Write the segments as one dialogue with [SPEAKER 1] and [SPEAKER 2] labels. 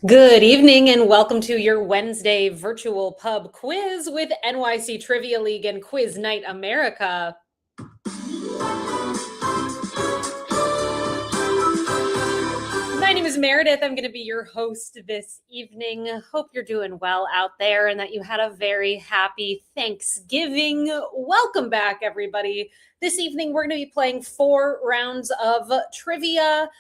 [SPEAKER 1] Good evening and welcome to your Wednesday virtual pub quiz with NYC Trivia League and Quiz Night America. My name is Meredith. I'm going to be your host this evening. Hope you're doing well out there and that you had a very happy Thanksgiving. Welcome back, everybody. This evening, we're going to be playing 4 rounds of trivia.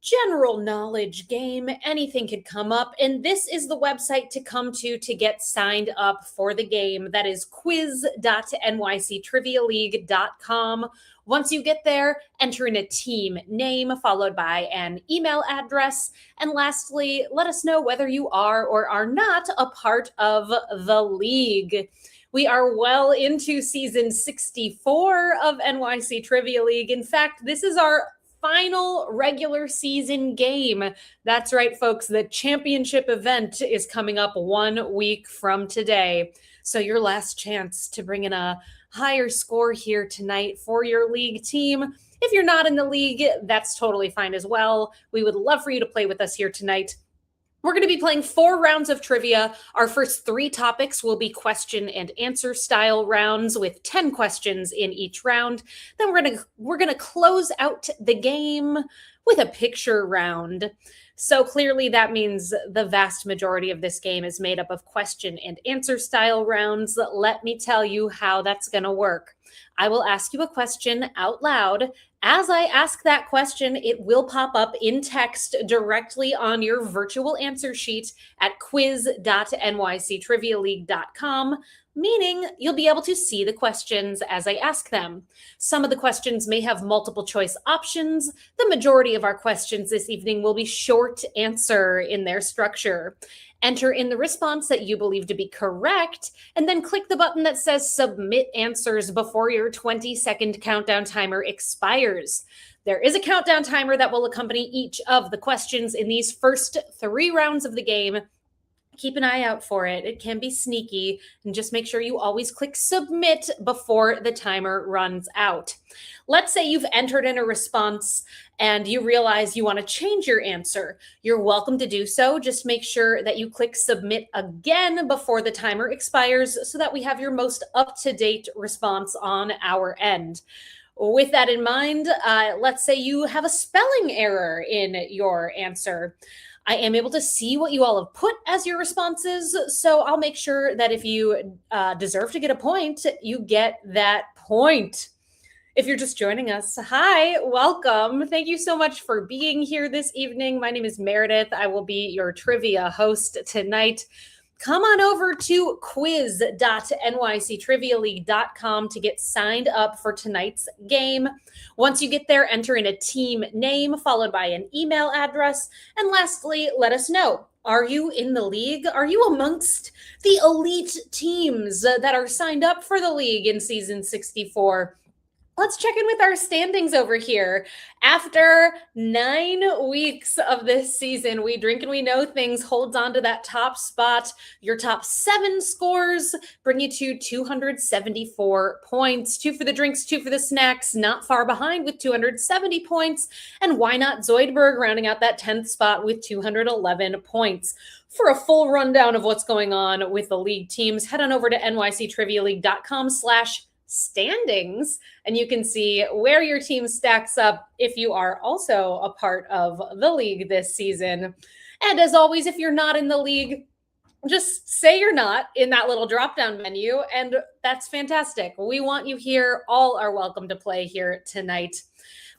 [SPEAKER 1] General knowledge game, anything could come up, and this is the website to come to get signed up for the game. That is quiz.nyctrivialeague.com. Once you get there, enter in a team name followed by an email address, and lastly, let us know whether you are or are not a part of the league. We are well into season 64 of NYC Trivia League. In fact, this is our final regular season game. That's right, folks. The championship event is coming up 1 week from today. So your last chance to bring in a higher score here tonight for your league team. If you're not in the league, that's totally fine as well. We would love for you to play with us here tonight. We're going to be playing 4 rounds of trivia. Our first 3 topics will be question and answer style rounds with 10 questions in each round. Then we're going to close out the game with a picture round. So clearly that means the vast majority of this game is made up of question and answer style rounds. Let me tell you how that's going to work. I will ask you a question out loud. As I ask that question, it will pop up in text directly on your virtual answer sheet at quiz.nyctrivialeague.com, meaning you'll be able to see the questions as I ask them. Some of the questions may have multiple choice options. The majority of our questions this evening will be short answer in their structure. Enter in the response that you believe to be correct, and then click the button that says Submit Answers before your 20-second countdown timer expires. There is a countdown timer that will accompany each of the questions in these first 3 rounds of the game. Keep an eye out for it. It can be sneaky, and just make sure you always click submit before the timer runs out. Let's say you've entered in a response and you realize you want to change your answer. You're welcome to do so. Just make sure that you click submit again before the timer expires so that we have your most up-to-date response on our end. With that in mind, let's say you have a spelling error in your answer. I am able to see what you all have put as your responses, so I'll make sure that if you deserve to get a point, you get that point. If you're just joining us, hi, welcome. Thank you so much for being here this evening. My name is Meredith. I will be your trivia host tonight. Come on over to quiz.nyctrivialeague.com to get signed up for tonight's game. Once you get there, enter in a team name followed by an email address. And lastly, let us know. Are you in the league? Are you amongst the elite teams that are signed up for the league in season 64? Let's check in with our standings over here. After 9 weeks of this season, We Drink and We Know Things holds on to that top spot. Your top 7 scores bring you to 274 points. 2 for the drinks, 2 for the snacks, not far behind with 270 points. And Why Not Zoidberg rounding out that 10th spot with 211 points. For a full rundown of what's going on with the league teams, head on over to nyctrivialeague.com/standings, and you can see where your team stacks up if you are also a part of the league this season. And as always, if you're not in the league, just say you're not in that little drop-down menu, and that's fantastic. We want you here. All are welcome to play here tonight.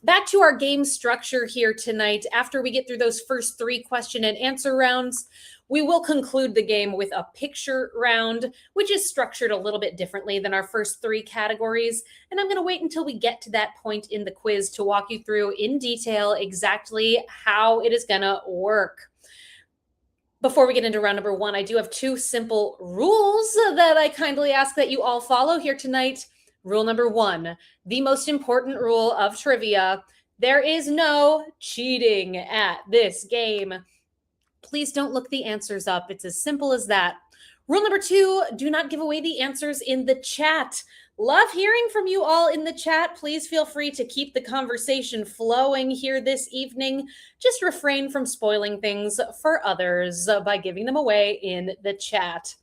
[SPEAKER 1] Back to our game structure here tonight. After we get through those first 3 question and answer rounds, we will conclude the game with a picture round, which is structured a little bit differently than our first 3 categories. And I'm going to wait until we get to that point in the quiz to walk you through in detail exactly how it is going to work. Before we get into round number 1, I do have 2 simple rules that I kindly ask that you all follow here tonight. Rule number 1, the most important rule of trivia: there is no cheating at this game. Please don't look the answers up. It's as simple as that. Rule number 2, do not give away the answers in the chat. Love hearing from you all in the chat. Please feel free to keep the conversation flowing here this evening. Just refrain from spoiling things for others by giving them away in the chat.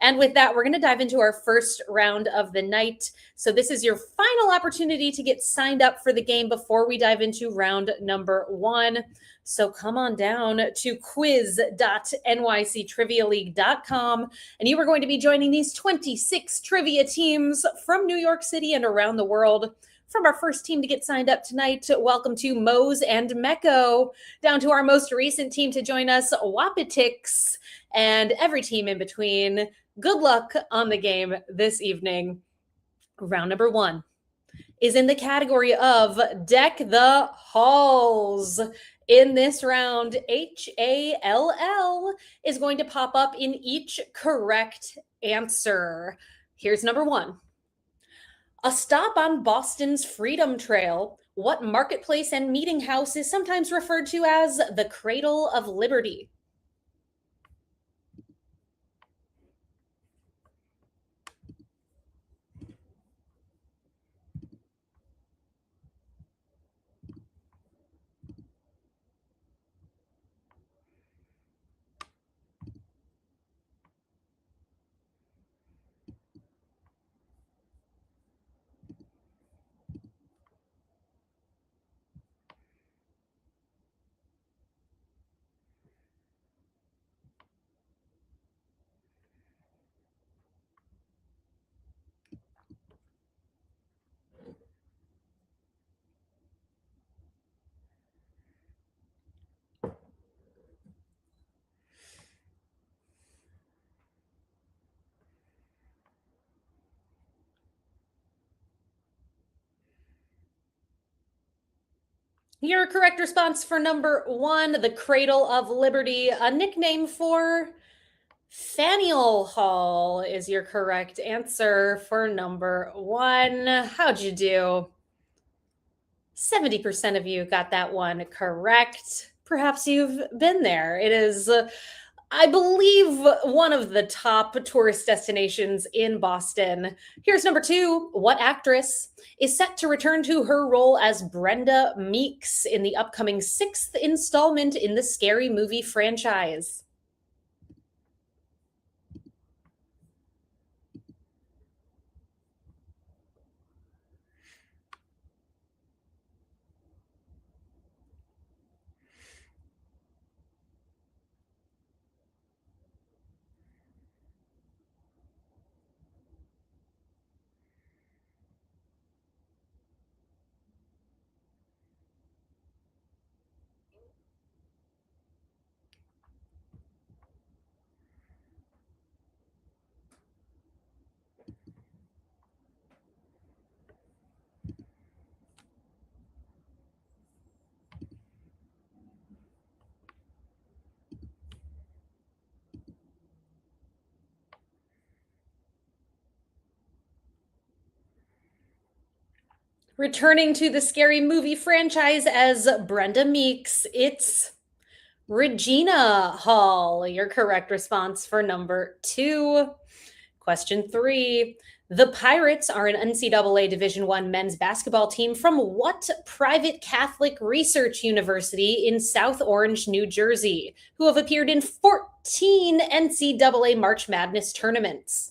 [SPEAKER 1] And with that, we're going to dive into our first round of the night. So this is your final opportunity to get signed up for the game before we dive into round number 1. So come on down to quiz.nyctrivialeague.com, and you are going to be joining these 26 trivia teams from New York City and around the world. From our first team to get signed up tonight, welcome to Mose and Mecco. Down to our most recent team to join us, Wapatix, and every team in between. Good luck on the game this evening. Round number 1 is in the category of Deck the Halls. In this round, HALL is going to pop up in each correct answer. Here's number 1. A stop on Boston's Freedom Trail, what marketplace and meeting house is sometimes referred to as the Cradle of Liberty? Your correct response for number 1, the Cradle of Liberty, a nickname for Faneuil Hall, is your correct answer for number 1. How'd you do? 70% of you got that one correct. Perhaps you've been there. It is, I believe, one of the top tourist destinations in Boston. Here's number 2. What actress is set to return to her role as Brenda Meeks in the upcoming 6th installment in the Scary Movie franchise? Returning to the Scary Movie franchise as Brenda Meeks, it's Regina Hall. Your correct response for number 2. Question 3. The Pirates are an NCAA Division I men's basketball team from what private Catholic research university in South Orange, New Jersey, who have appeared in 14 NCAA March Madness tournaments?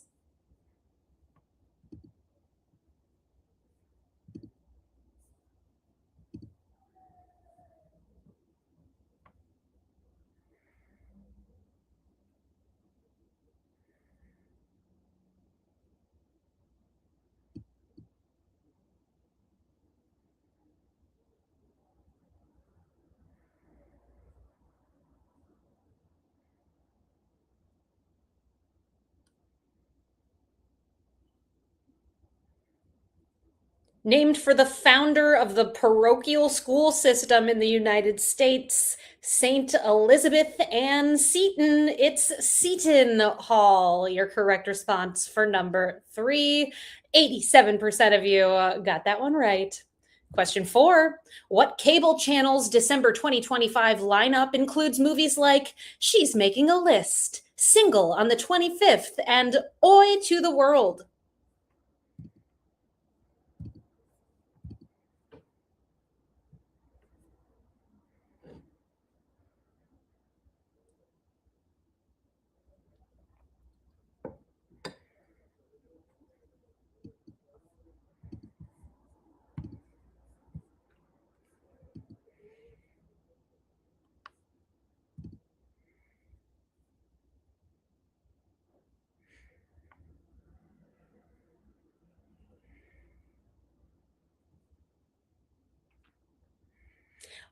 [SPEAKER 1] Named for the founder of the parochial school system in the United States, St. Elizabeth Ann Seton, it's Seton Hall. Your correct response for number 3. 87% of you got that one right. Question 4. What cable channel's December 2025 lineup includes movies like She's Making a List, Single on the 25th, and Oi to the World?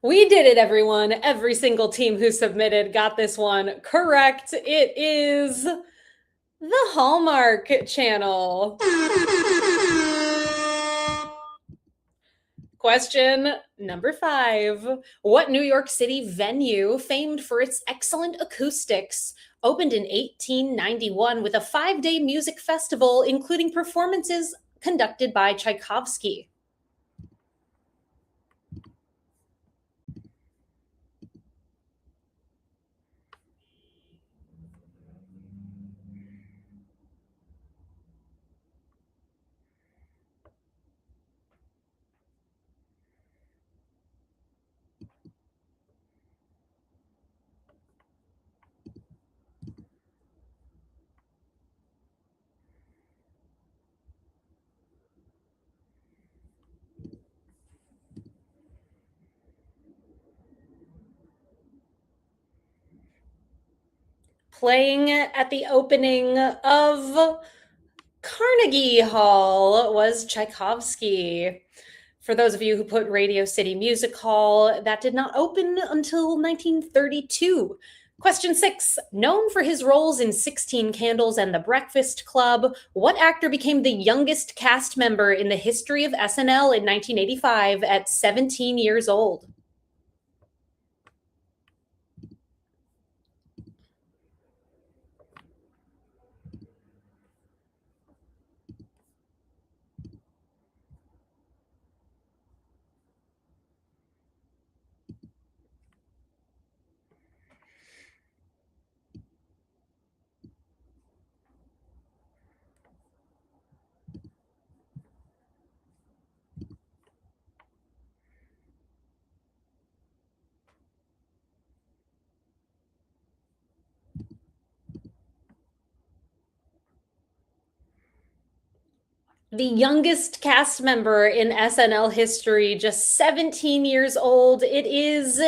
[SPEAKER 1] We did it, everyone. Every single team who submitted got this one correct. It is the Hallmark Channel. Question number 5. What New York City venue, famed for its excellent acoustics, opened in 1891 with a 5-day music festival, including performances conducted by Tchaikovsky? Playing at the opening of Carnegie Hall was Tchaikovsky. For those of you who put Radio City Music Hall, that did not open until 1932. Question 6. Known for his roles in 16 Candles and The Breakfast Club, what actor became the youngest cast member in the history of SNL in 1985 at 17 years old? The youngest cast member in SNL history, just 17 years old. It is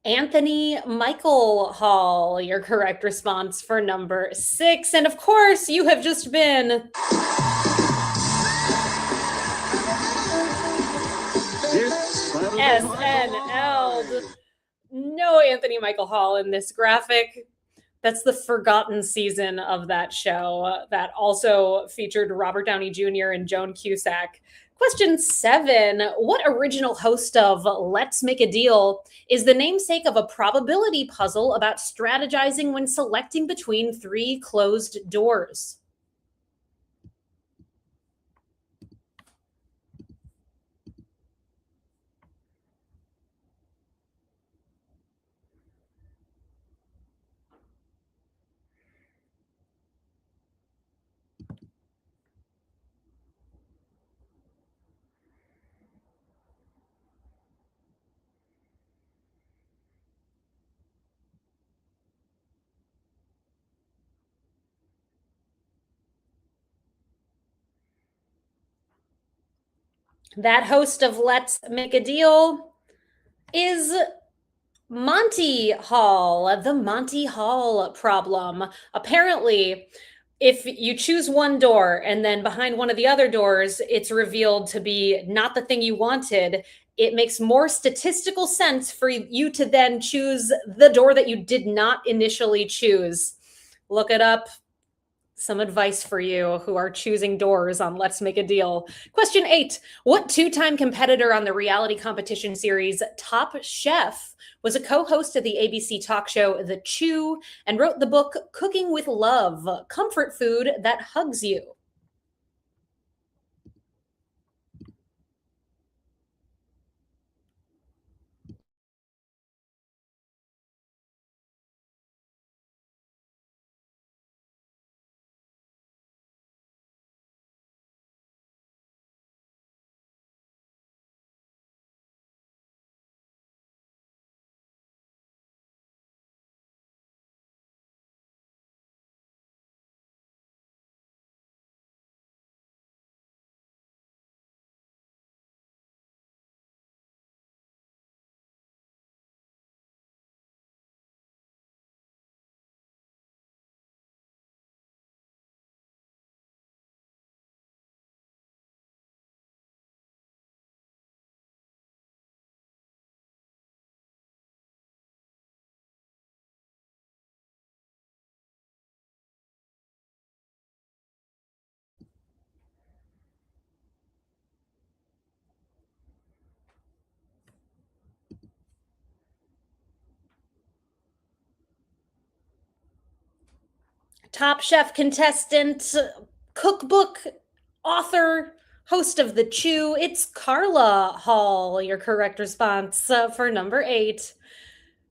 [SPEAKER 1] Anthony Michael Hall, your correct response for number 6. And of course, you have just been SNL. No Anthony Michael Hall in this graphic. That's the forgotten season of that show that also featured Robert Downey Jr. and Joan Cusack. Question 7. What original host of Let's Make a Deal is the namesake of a probability puzzle about strategizing when selecting between 3 closed doors? That host of Let's Make a Deal is Monty Hall, the Monty Hall problem. Apparently, if you choose one door and then behind one of the other doors, it's revealed to be not the thing you wanted, it makes more statistical sense for you to then choose the door that you did not initially choose. Look it up. Some advice for you who are choosing doors on Let's Make a Deal. Question 8. What 2-time competitor on the reality competition series Top Chef was a co-host of the ABC talk show The Chew and wrote the book Cooking with Love, Comfort Food That Hugs You? Top Chef contestant, cookbook author, host of The Chew. It's Carla Hall, your correct response for number 8.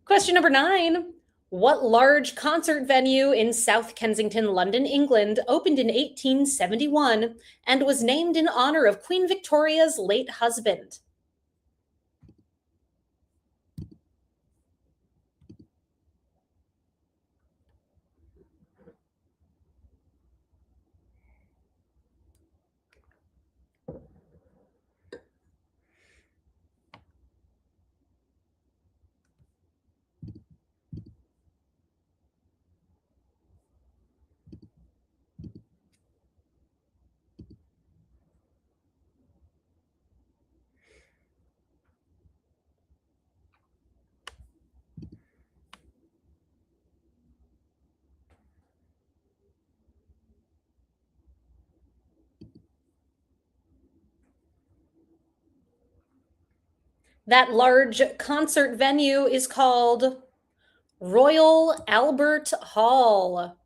[SPEAKER 1] Question number 9. What large concert venue in South Kensington, London, England opened in 1871 and was named in honor of Queen Victoria's late husband? That large concert venue is called Royal Albert Hall.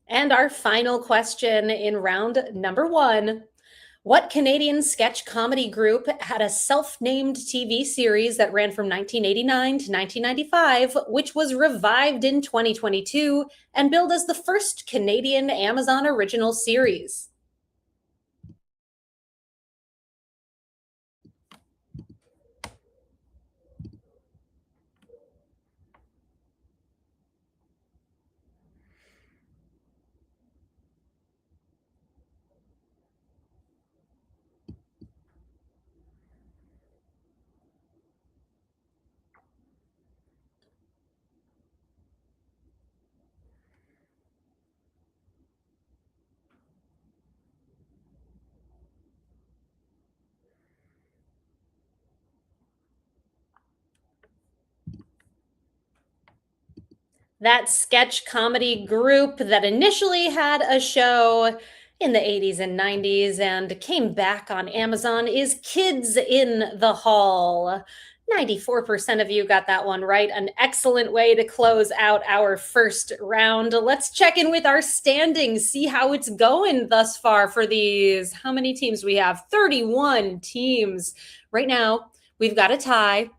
[SPEAKER 1] And our final question in round number 1. What Canadian sketch comedy group had a self-named TV series that ran from 1989 to 1995, which was revived in 2022 and billed as the first Canadian Amazon original series? That sketch comedy group that initially had a show in the 80s and 90s and came back on Amazon is Kids in the Hall. 94% of you got that one right. An excellent way to close out our first round. Let's check in with our standings, see how it's going thus far for these. How many teams we have? 31 teams. Right now, we've got a tie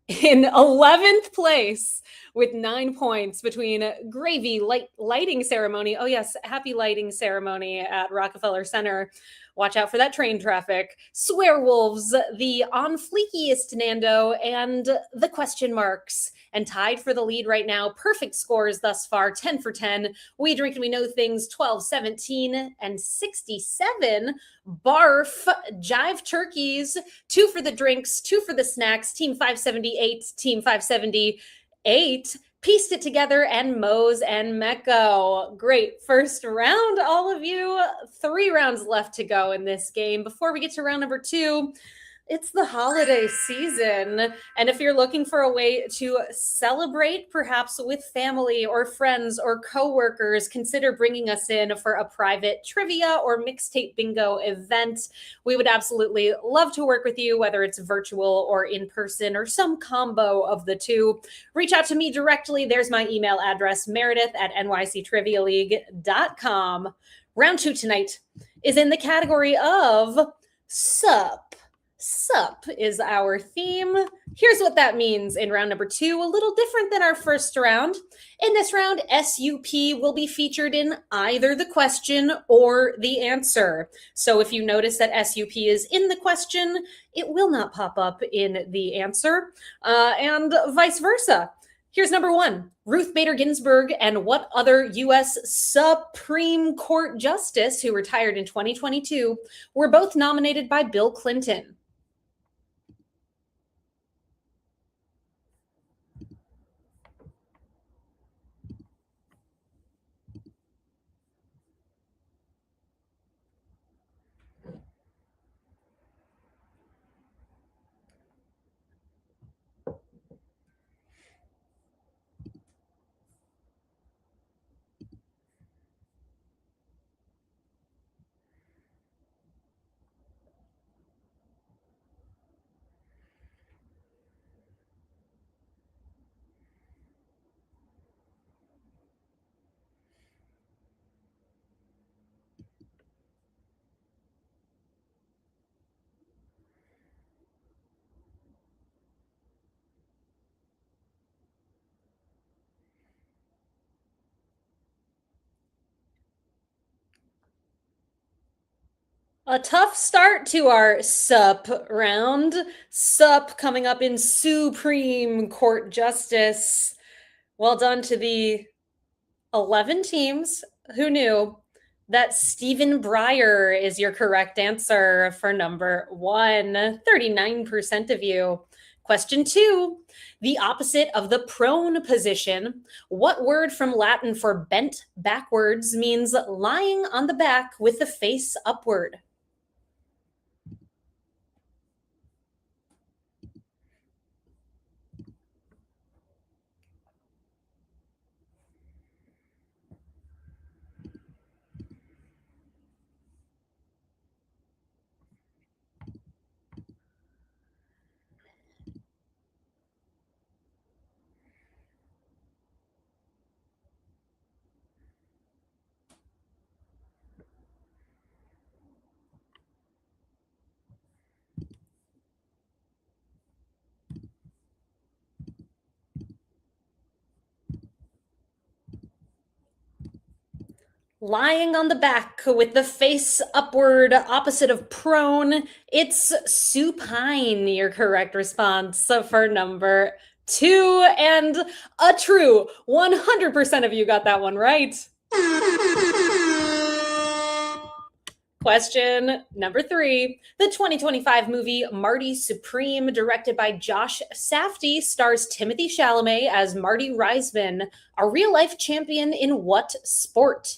[SPEAKER 1] in 11th place with 9 points between Gravy Lighting Ceremony. Oh, yes, happy lighting ceremony at Rockefeller Center. Watch out for that train traffic. Swearwolves, the on fleekiest Nando, and the question marks. And tied for the lead right now, perfect scores thus far, 10 for 10. We Drink and We Know Things, 12, 17, and 67. Barf, Jive Turkeys, 2 for the drinks, 2 for the snacks. Team 578, Team 578 pieced it together, and Mose and Mecco. Great first round, all of you. 3 rounds left to go in this game. Before we get to round number 2, it's the holiday season, and if you're looking for a way to celebrate, perhaps with family or friends or coworkers, consider bringing us in for a private trivia or mixtape bingo event. We would absolutely love to work with you, whether it's virtual or in person or some combo of the two. Reach out to me directly. There's my email address, meredith@nyctrivialeague.com. Round 2 tonight is in the category of sup. Sup is our theme. Here's what that means in round number 2, a little different than our first round. In this round, SUP will be featured in either the question or the answer. So if you notice that SUP is in the question, it will not pop up in the answer, and vice versa. Here's number 1. Ruth Bader Ginsburg and what other U.S. Supreme Court Justice, who retired in 2022, were both nominated by Bill Clinton? A tough start to our sup round. Sup coming up in Supreme Court Justice. Well done to the 11 teams who knew that Stephen Breyer is your correct answer for number one. 39% of you. Question two, the opposite of the prone position. What word from Latin for bent backwards means lying on the back with the face upward? Lying on the back with the face upward, opposite of prone. It's supine, your correct response for number two. And a true 100% of you got that one right. Question number three. The 2025 movie Marty Supreme, directed by Josh Safdie, stars Timothy Chalamet as Marty Reisman, a real life champion in what sport?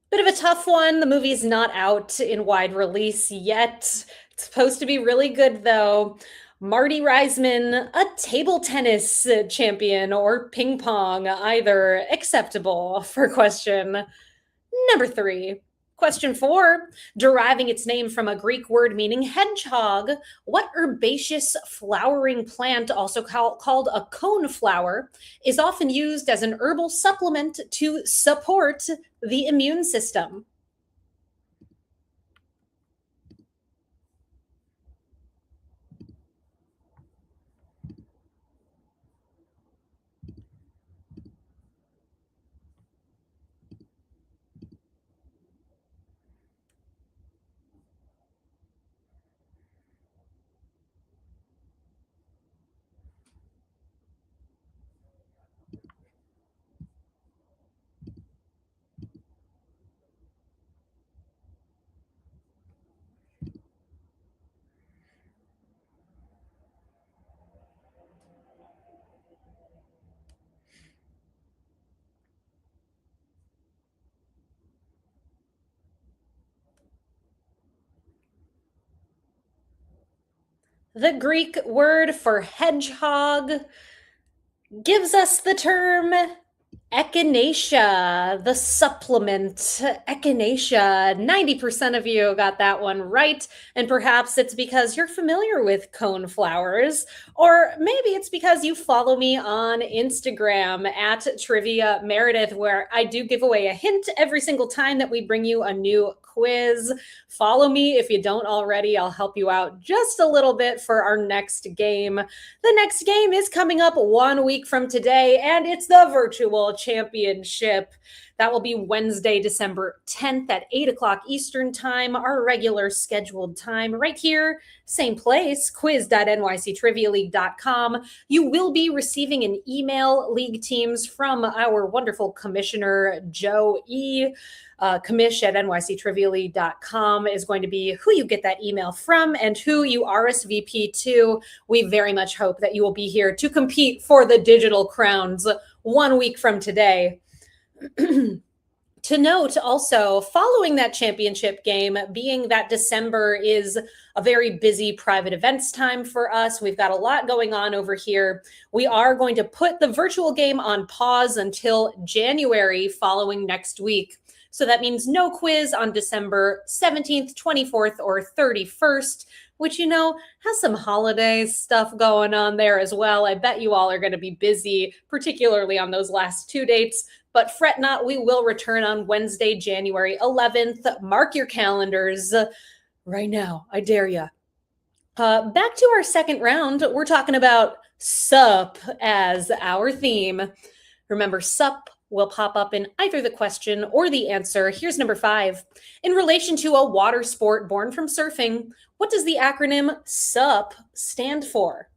[SPEAKER 1] Bit of a tough one. The movie's not out in wide release yet. It's supposed to be really good, though. Marty Reisman, a table tennis champion or ping pong, either acceptable for question number three. Question four, deriving its name from a Greek word meaning hedgehog, what herbaceous flowering plant, also called a coneflower, is often used as an herbal supplement to support the immune system? The Greek word for hedgehog gives us the term echinacea, the supplement. Echinacea. 90% of you got that one right. And perhaps it's because you're familiar with cone flowers, or maybe it's because you follow me on Instagram at Trivia Meredith, where I do give away a hint every single time that we bring you a new quiz. Follow me if you don't already. I'll help you out just a little bit for our next game. The next game is coming up 1 week from today, and it's the virtual championship. That will be Wednesday, December 10th at 8 o'clock Eastern Time, our regular scheduled time, right here, same place, quiz.nyctrivialeague.com. You will be receiving an email, league teams, from our wonderful commissioner, Joe E. Commish at nyctrivialeague.com is going to be who you get that email from and who you RSVP to. We very much hope that you will be here to compete for the digital crowns 1 week from today. To To note also, following that championship game, being that December is a very busy private events time for us, we've got a lot going on over here. We are going to put the virtual game on pause until January following next week. So that means no quiz on December 17th, 24th, or 31st, which, has some holiday stuff going on there as well. I bet you all are going to be busy, particularly on those last two dates. But fret not, we will return on Wednesday, January 11th. Mark your calendars right now. I dare you. Back to our second round, we're talking about sup as our theme. Remember, sup will pop up in either the question or the answer. Here's number 5. In relation to a water sport born from surfing, what does the acronym SUP stand for?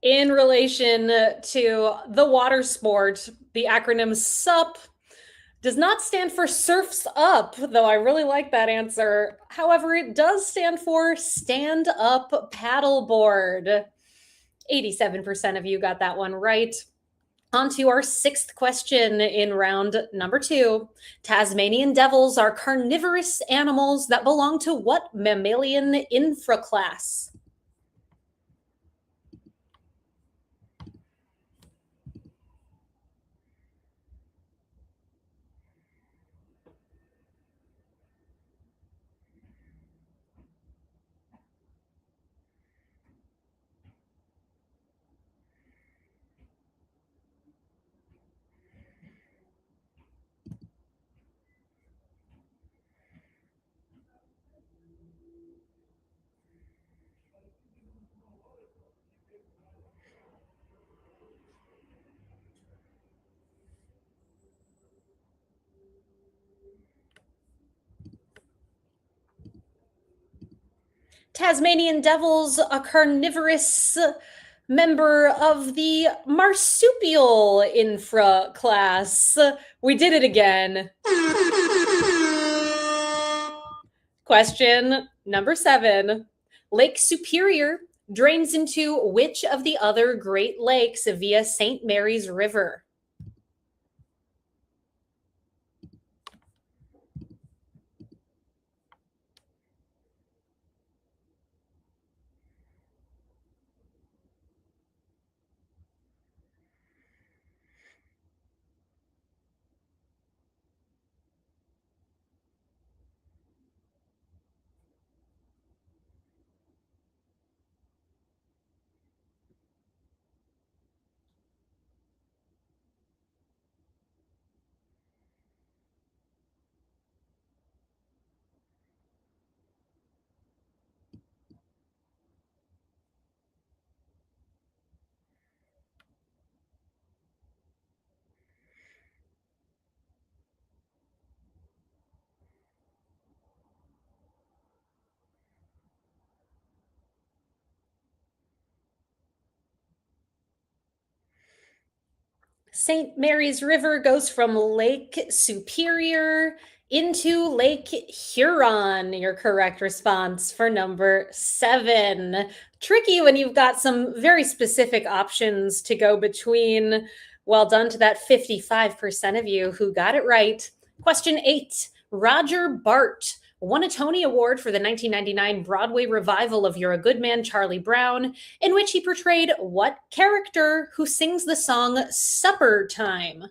[SPEAKER 1] In relation to the water sport, the acronym SUP does not stand for Surfs Up, though I really like that answer. However, it does stand for Stand Up Paddleboard. 87% of you got that one right. On to our sixth question in round number 2. Tasmanian devils are carnivorous animals that belong to what mammalian infraclass? Tasmanian devils, a carnivorous member of the marsupial infraclass. We did it again. Question number 7. Lake Superior drains into which of the other Great Lakes via St. Mary's River? St. Mary's River goes from Lake Superior into Lake Huron. Your correct response for number 7. Tricky when you've got some very specific options to go between. Well done to that 55% of you who got it right. Question 8. Roger Bart won a Tony Award for the 1999 Broadway revival of You're a Good Man, Charlie Brown, in which he portrayed what character who sings the song Supper Time?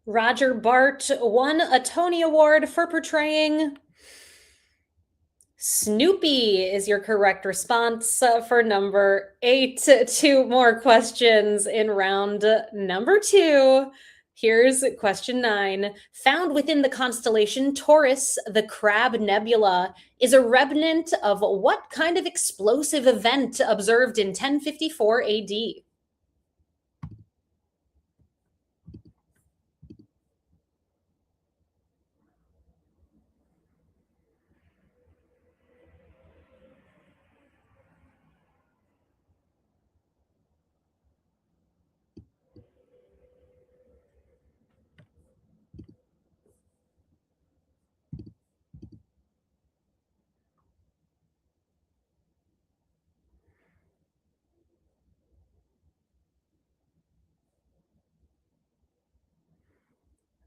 [SPEAKER 1] Roger Bart won a Tony Award for portraying Snoopy is your correct response for number 8. 2 more questions in round number 2. Here's question 9. Found within the constellation Taurus, the Crab Nebula is a remnant of what kind of explosive event observed in 1054 AD?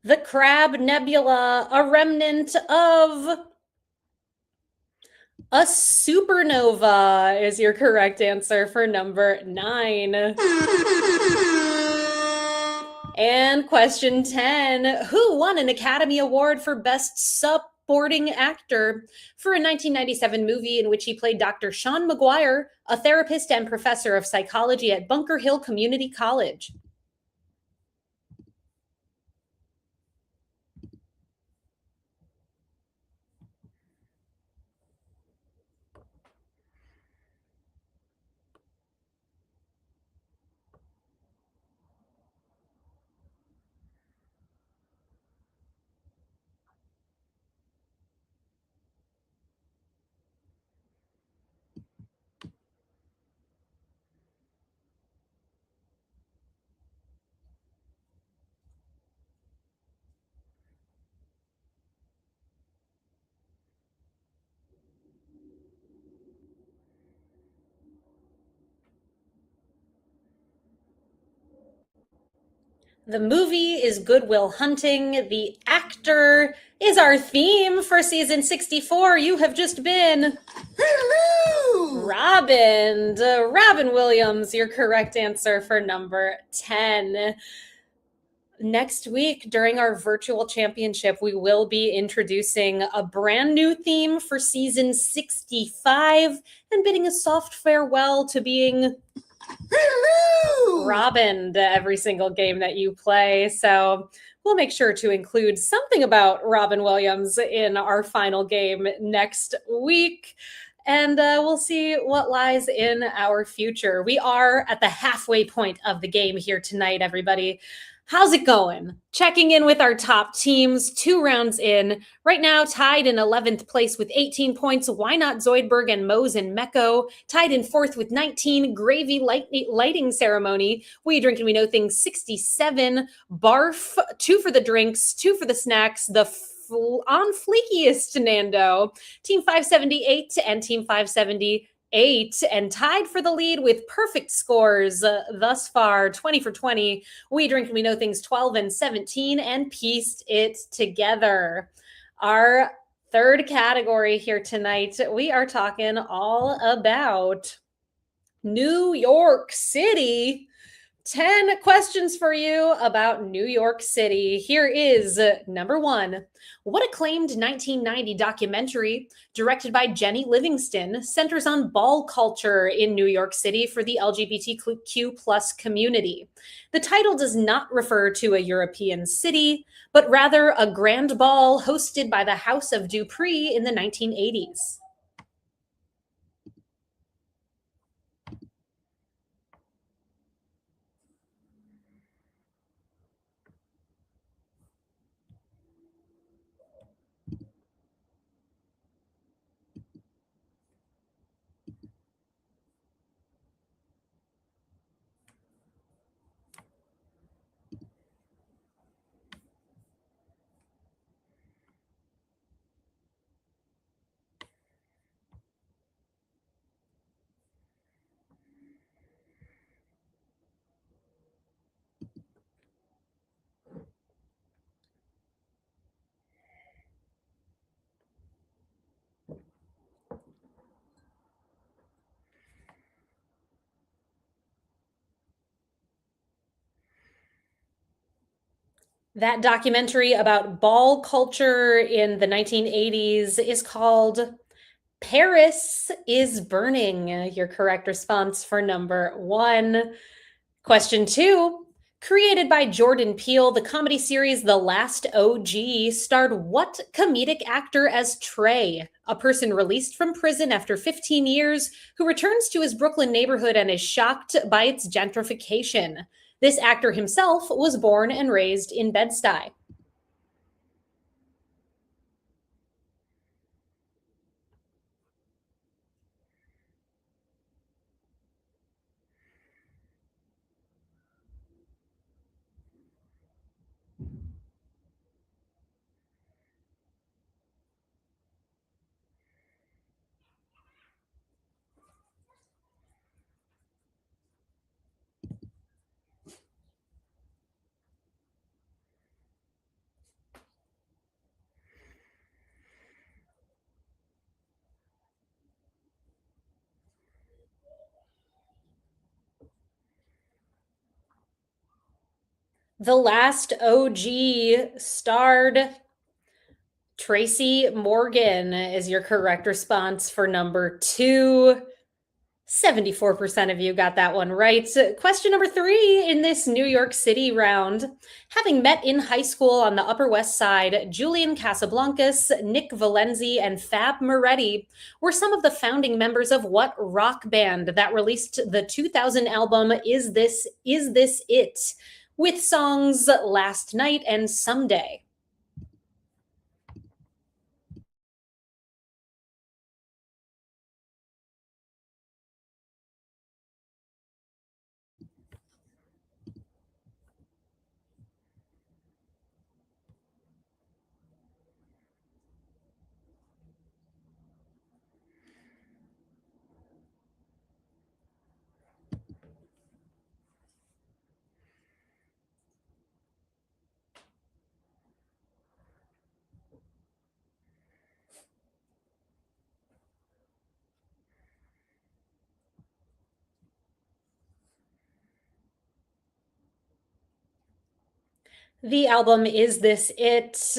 [SPEAKER 1] The Crab Nebula, a remnant of a supernova, is your correct answer for number 9. And question 10. Who won an Academy Award for Best Supporting Actor for a 1997 movie in which he played Dr. Sean McGuire, a therapist and professor of psychology at Bunker Hill Community College? The movie is Good Will Hunting. The actor is our theme for season 64. You have just been Robin. Robin Williams, your correct answer for number 10. Next week, during our virtual championship, we will be introducing a brand new theme for season 65 and bidding a soft farewell to being Robin to every single game that you play. So we'll make sure to include something about Robin Williams in our final game next week. And we'll see what lies in our future. We are at the halfway point of the game here tonight, everybody. How's it going? Checking in with our top teams, 2 rounds in. Right now, tied in 11th place with 18 points. Why Not Zoidberg and Mose and Mecco. Tied in 4th with 19. Gravy Lighting Ceremony. We Drink and We Know Things, 67. Barf, 2 for the drinks, 2 for the snacks. The on fleekiest Nando. Team 578 and Team 578, and tied for the lead with perfect scores thus far, 20 for 20. We Drink and We Know Things, 12 and 17, and pieced it together. Our third category here tonight, we are talking all about New York City. 10 questions for you about New York City. Here is number 1. What acclaimed 1990 documentary directed by Jenny Livingston centers on ball culture in New York City for the LGBTQ plus community? The title does not refer to a European city, but rather a grand ball hosted by the House of Dupree in the 1980s. That documentary about ball culture in the 1980s is called Paris is Burning. Your correct response for number one. Question two. Created by Jordan Peele, the comedy series The Last OG starred what comedic actor as Trey, a person released from prison after 15 years who returns to his Brooklyn neighborhood and is shocked by its gentrification? This actor himself was born and raised in Bed-Stuy. The Last OG starred Tracy Morgan is your correct response for number two. 74% of you got that one right. Question number three in this New York City round. Having met in high school on the Upper West Side, Julian Casablancas, Nick Valenzi, and Fab Moretti were some of the founding members of what rock band that released the 2000 album Is This It? With songs Last Night and Someday. The album Is This It?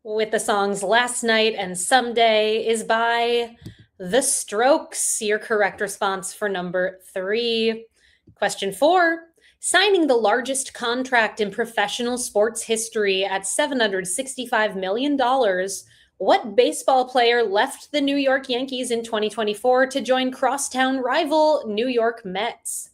[SPEAKER 1] With the songs Last Night and Someday is by The Strokes. Your correct response for number three. Question four. Signing the largest contract in professional sports history at $765 million, what baseball player left the New York Yankees in 2024 to join crosstown rival New York Mets?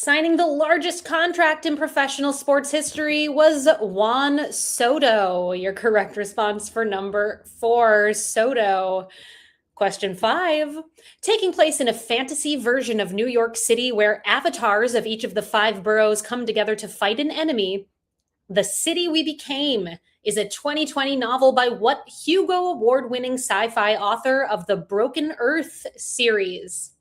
[SPEAKER 1] Signing the largest contract in professional sports history was Juan Soto. Your correct response for number four, Soto. Question five. Taking place in a fantasy version of New York City where avatars of each of the five boroughs come together to fight an enemy, The City We Became is a 2020 novel by what Hugo Award winning sci fi author of the Broken Earth series?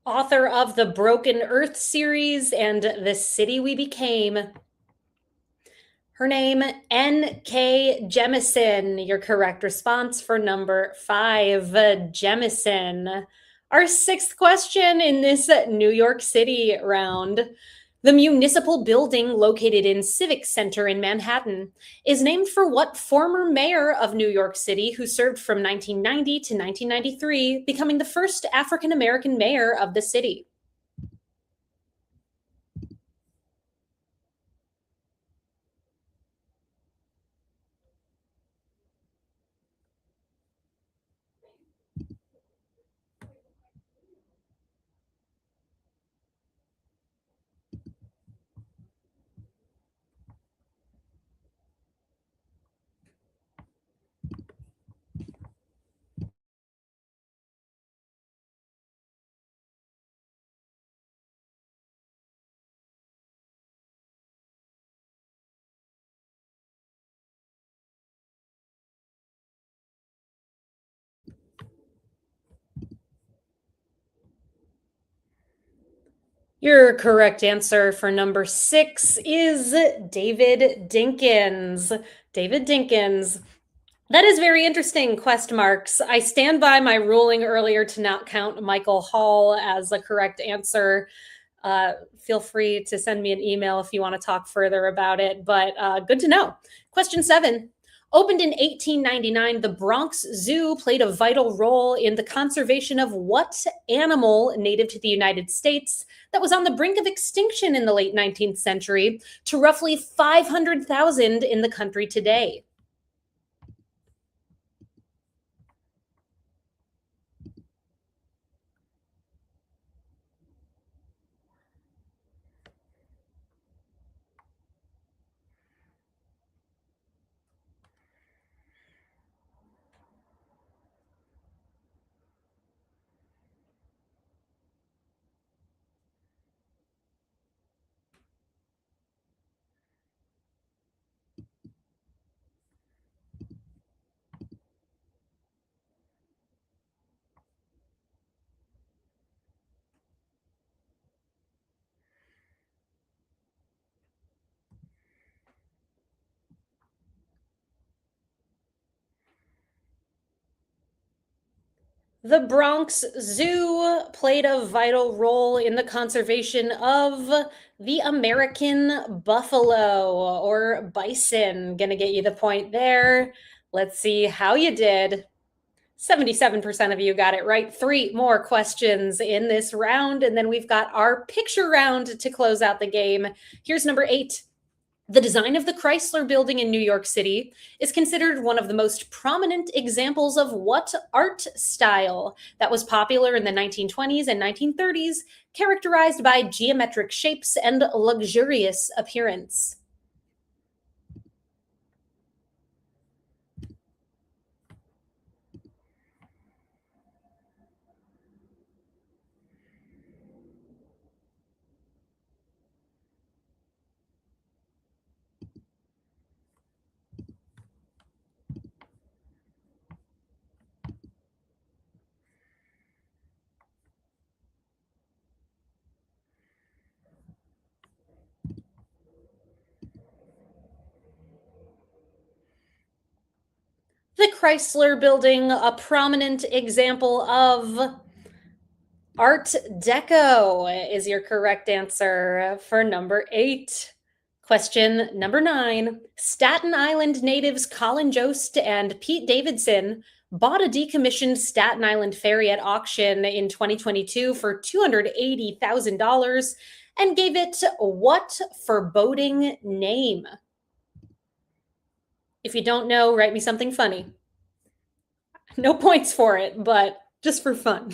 [SPEAKER 1] Author of the Broken Earth series and The City We Became. Her name, N.K. Jemisin. Your correct response for number 5, Jemisin. Our sixth question in this New York City round. The municipal building located in Civic Center in Manhattan is named for what former mayor of New York City who served from 1990 to 1993, becoming the first African American mayor of the city? Your correct answer for number 6 is David Dinkins. David Dinkins. That is very interesting, quest marks. I stand by my ruling earlier to not count Michael Hall as a correct answer. Feel free to send me an email if you want to talk further about it, but good to know. Question 7. Opened in 1899, the Bronx Zoo played a vital role in the conservation of what animal native to the United States that was on the brink of extinction in the late 19th century to roughly 500,000 in the country today? The Bronx Zoo played a vital role in the conservation of the American buffalo or bison. Gonna get you the point there. Let's see how you did. 77% of you got it right. 3 more questions in this round, and then we've got our picture round to close out the game. Here's number 8. The design of the Chrysler Building in New York City is considered one of the most prominent examples of what art style that was popular in the 1920s and 1930s, characterized by geometric shapes and luxurious appearance? The Chrysler Building, a prominent example of Art Deco, is your correct answer for number 8. Question number 9. Staten Island natives Colin Jost and Pete Davidson bought a decommissioned Staten Island ferry at auction in 2022 for $280,000 and gave it what foreboding name? If you don't know, write me something funny. No points for it, but just for fun.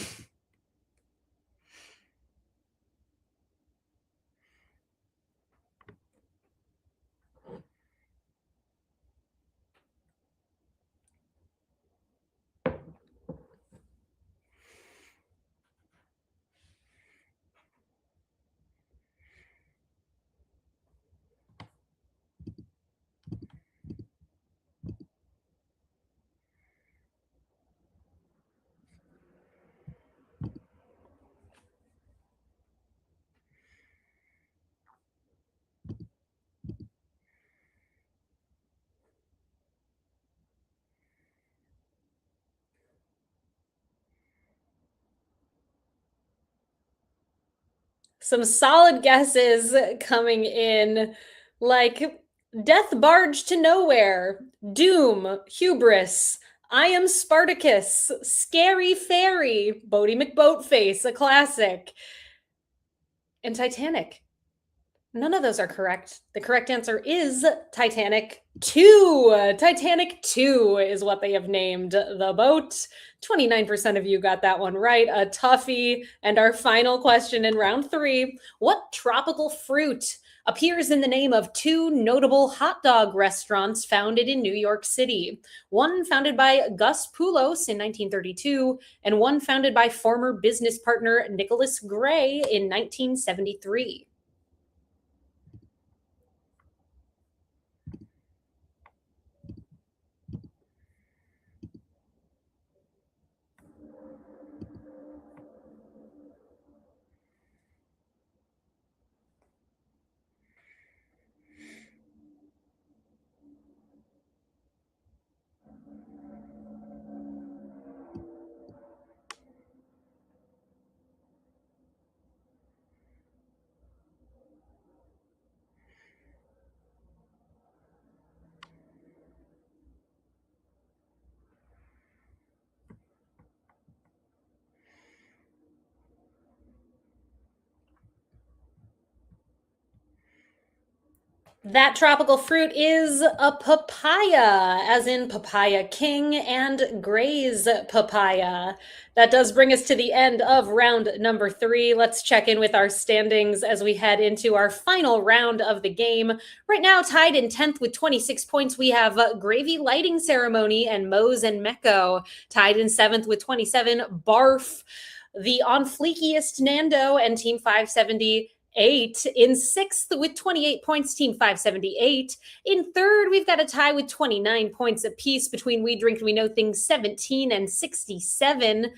[SPEAKER 1] Some solid guesses coming in, like Death Barge to Nowhere, Doom, Hubris, I Am Spartacus, Scary Fairy, Bodie McBoatface, a classic, and Titanic. None of those are correct. The correct answer is Titanic 2. Titanic 2 is what they have named the boat. 29% of you got that one right. A toughie. And our final question in round 3. What tropical fruit appears in the name of two notable hot dog restaurants founded in New York City? One founded by Gus Poulos in 1932, and one founded by former business partner Nicholas Gray in 1973. That tropical fruit is a papaya, as in Papaya King and Gray's papaya. That does bring us to the end of round number 3. Let's check in with our standings as we head into our final round of the game. Right now, tied in 10th with 26 points, we have Gravy Lighting Ceremony and Mose and Mecco. Tied in 7th with 27, Barf, the on fleekiest Nando, and Team 570. In 6th with 28 points, Team 578. In 3rd, we've got a tie with 29 points apiece between We Drink We Know Things 17 and 67,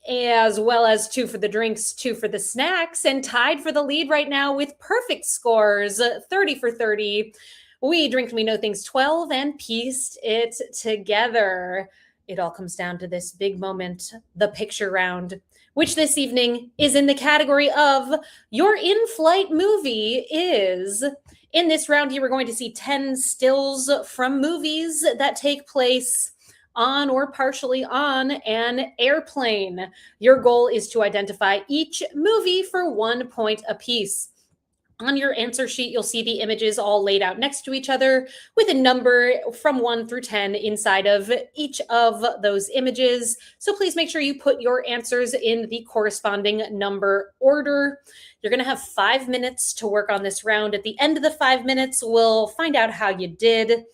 [SPEAKER 1] as well as 2 for the drinks, 2 for the snacks, and tied for the lead right now with perfect scores 30 for 30. We Drink We Know Things 12 and pieced it together. It all comes down to this big moment, the picture round, which this evening is in the category of Your In-Flight Movie Is. In this round, you are going to see 10 stills from movies that take place on or partially on an airplane. Your goal is to identify each movie for 1 point apiece. On your answer sheet, you'll see the images all laid out next to each other with a number from 1 through 10 inside of each of those images. So please make sure you put your answers in the corresponding number order. You're going to have 5 minutes to work on this round. At the end of the 5 minutes, we'll find out how you did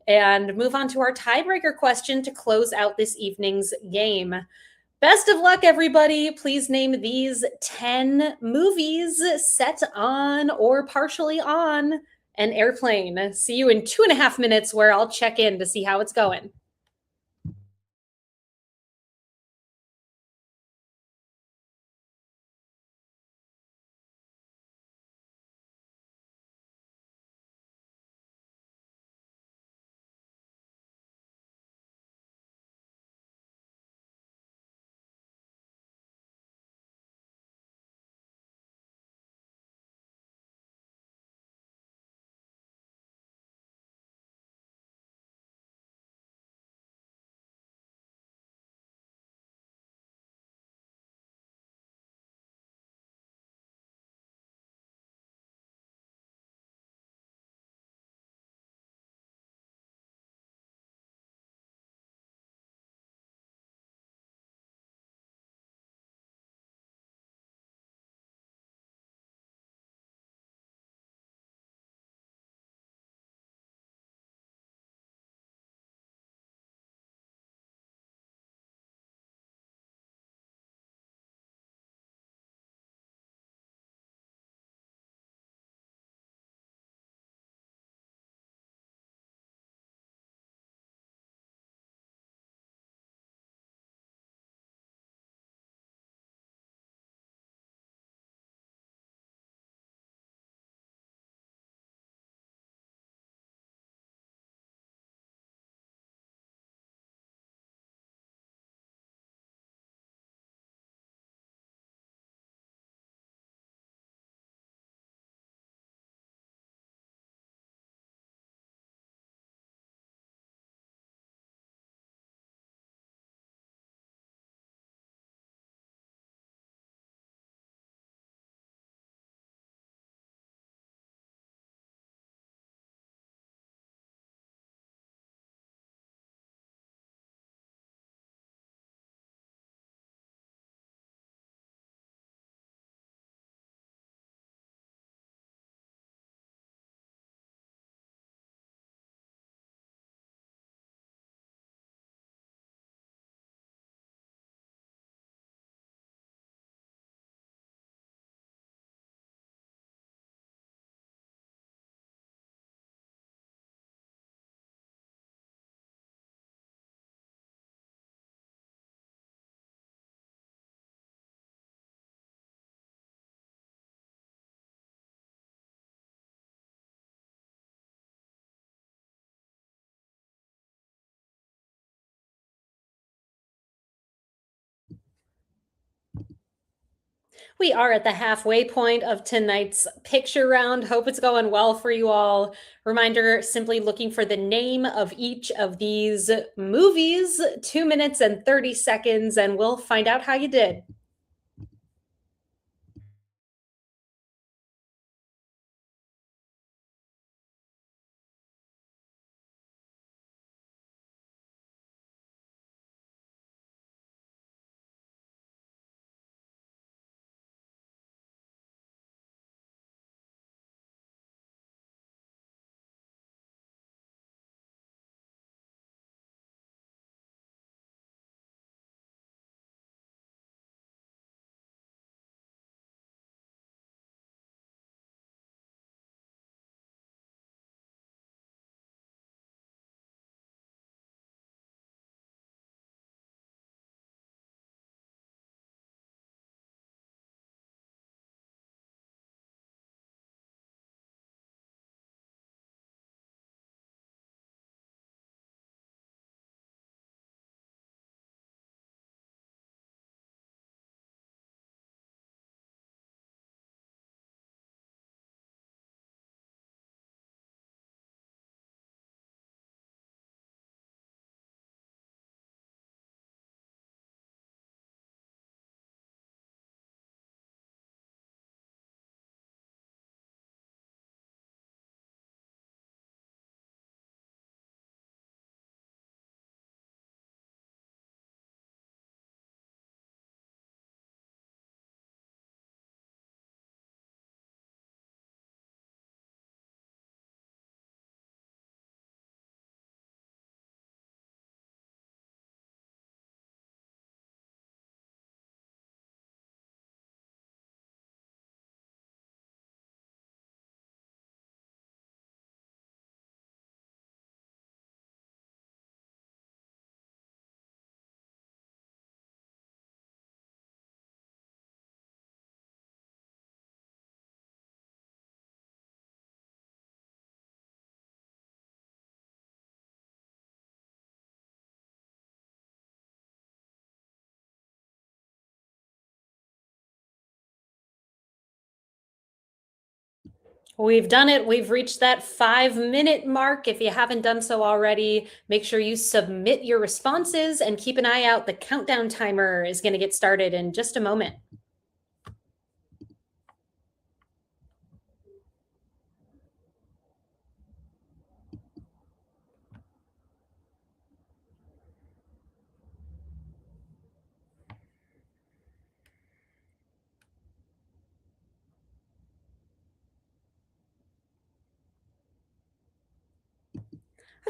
[SPEAKER 1] and move on to our tiebreaker question to close out this evening's game. Best of luck, everybody. Please name these 10 movies set on or partially on an airplane. See you in 2.5 minutes, where I'll check in to see how it's going. We are at the halfway point of tonight's picture round. Hope it's going well for you all. Reminder, simply looking for the name of each of these movies, 2 minutes and 30 seconds, and we'll find out how you did. We've done it. We've reached that 5 minute mark. If you haven't done so already, make sure you submit your responses and keep an eye out. The countdown timer is going to get started in just a moment.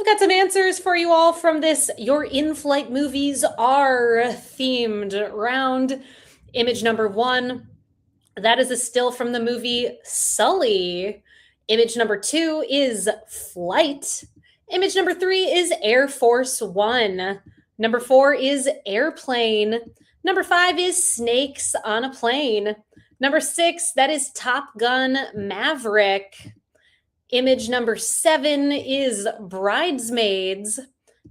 [SPEAKER 1] I've got some answers for you all from this Your In-Flight Movies Are themed round. Image number one, that is a still from the movie Sully. Image number two is Flight. Image number three is Air Force One. Number four is Airplane. Number five is Snakes on a Plane. Number six, that is Top Gun Maverick. Image number seven is Bridesmaids.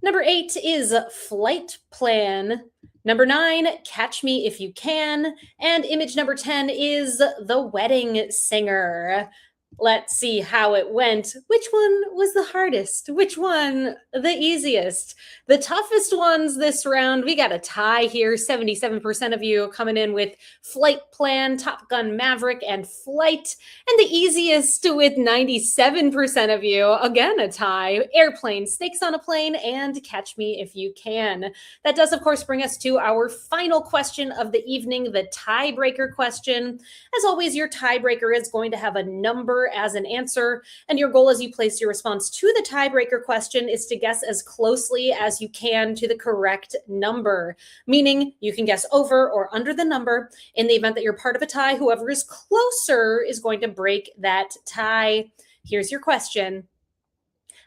[SPEAKER 1] Number eight is Flight Plan. Number nine, Catch Me If You Can. And image number 10 is The Wedding Singer. Let's see how it went. Which one was the hardest? Which one the easiest? The toughest ones this round, we got a tie here. 77% of you coming in with Flight Plan, Top Gun Maverick, and Flight. And the easiest with 97% of you, again, a tie, Airplane, Snakes on a Plane, and Catch Me If You Can. That does, of course, bring us to our final question of the evening, the tiebreaker question. As always, your tiebreaker is going to have a number as an answer, and your goal as you place your response to the tiebreaker question is to guess as closely as you can to the correct number, meaning you can guess over or under the number. In the event that you're part of a tie, whoever is closer is going to break that tie. Here's your question.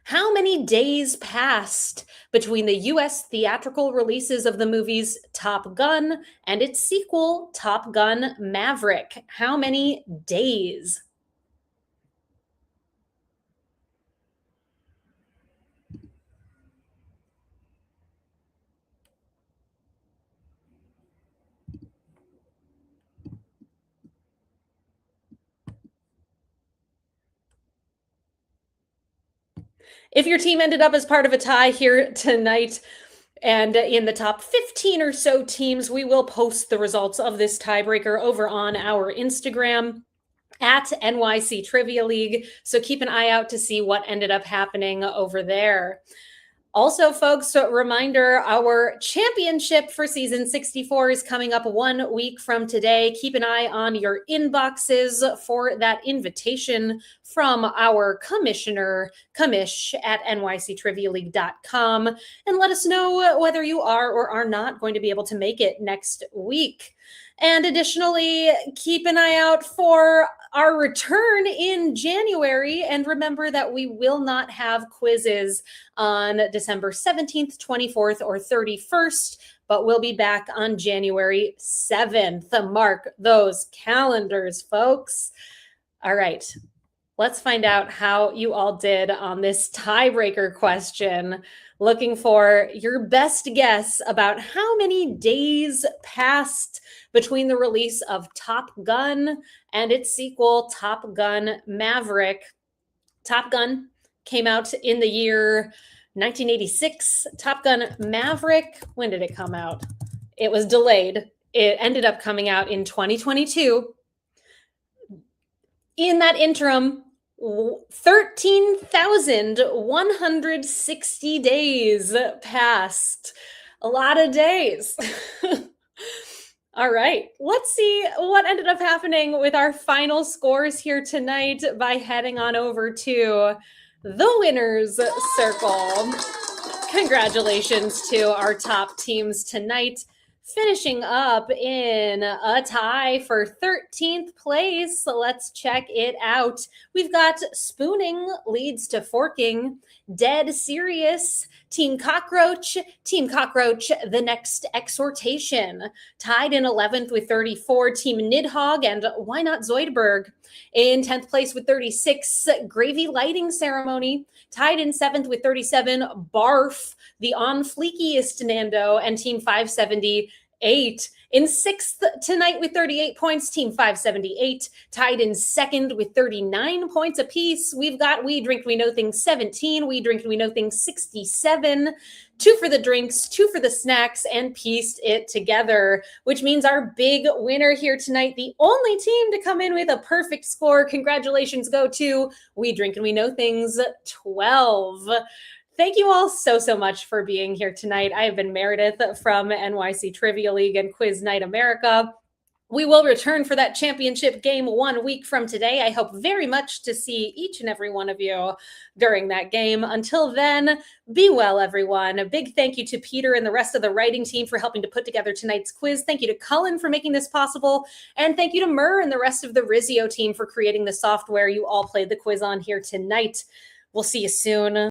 [SPEAKER 1] How many days passed between the US theatrical releases of the movies Top Gun and its sequel, Top Gun Maverick? How many days? If your team ended up as part of a tie here tonight, and in the top 15 or so teams, we will post the results of this tiebreaker over on our Instagram at NYC Trivia League. So keep an eye out to see what ended up happening over there. Also, folks, a reminder, our championship for season 64 is coming up 1 week from today. Keep an eye on your inboxes for that invitation from our commissioner, Commish, at nyctrivialeague.com, and let us know whether you are or are not going to be able to make it next week. And additionally, keep an eye out for our return in January. And remember that we will not have quizzes on December 17th, 24th, or 31st, but we'll be back on January 7th. Mark those calendars, folks. All right. Let's find out how you all did on this tiebreaker question. Looking for your best guess about how many days passed between the release of Top Gun and its sequel, Top Gun Maverick. Top Gun came out in the year 1986. Top Gun Maverick, when did it come out? It was delayed. It ended up coming out in 2022. In that interim, 13,160 days passed. A lot of days. All right, let's see what ended up happening with our final scores here tonight by heading on over to the winner's circle. Congratulations to our top teams tonight. Finishing up in a tie for 13th place. So let's check it out. We've got Spooning leads to Forking, Dead Serious, Team Cockroach, The Next Exhortation. Tied in 11th with 34, Team Nidhogg and Why Not Zoidberg. In 10th place with 36, Gravy Lighting Ceremony. Tied in 7th with 37, Barf, the on fleekiest Nando, and Team 578. In 6th tonight with 38 points, Team 578. Tied in 2nd with 39 points apiece, we've got We Drink We Know Things 17, We Drink We Know Things 67, 2 for the drinks, 2 for the snacks, and pieced it together, which means our big winner here tonight, the only team to come in with a perfect score. Congratulations go to We Drink and We Know Things 12. Thank you all so much for being here tonight. I have been Meredith from NYC Trivia League and Quiz Night America. We will return for that championship game 1 week from today. I hope very much to see each and every one of you during that game. Until then, be well, everyone. A big thank you to Peter and the rest of the writing team for helping to put together tonight's quiz. Thank you to Cullen for making this possible. And thank you to Murr and the rest of the Rizio team for creating the software you all played the quiz on here tonight. We'll see you soon.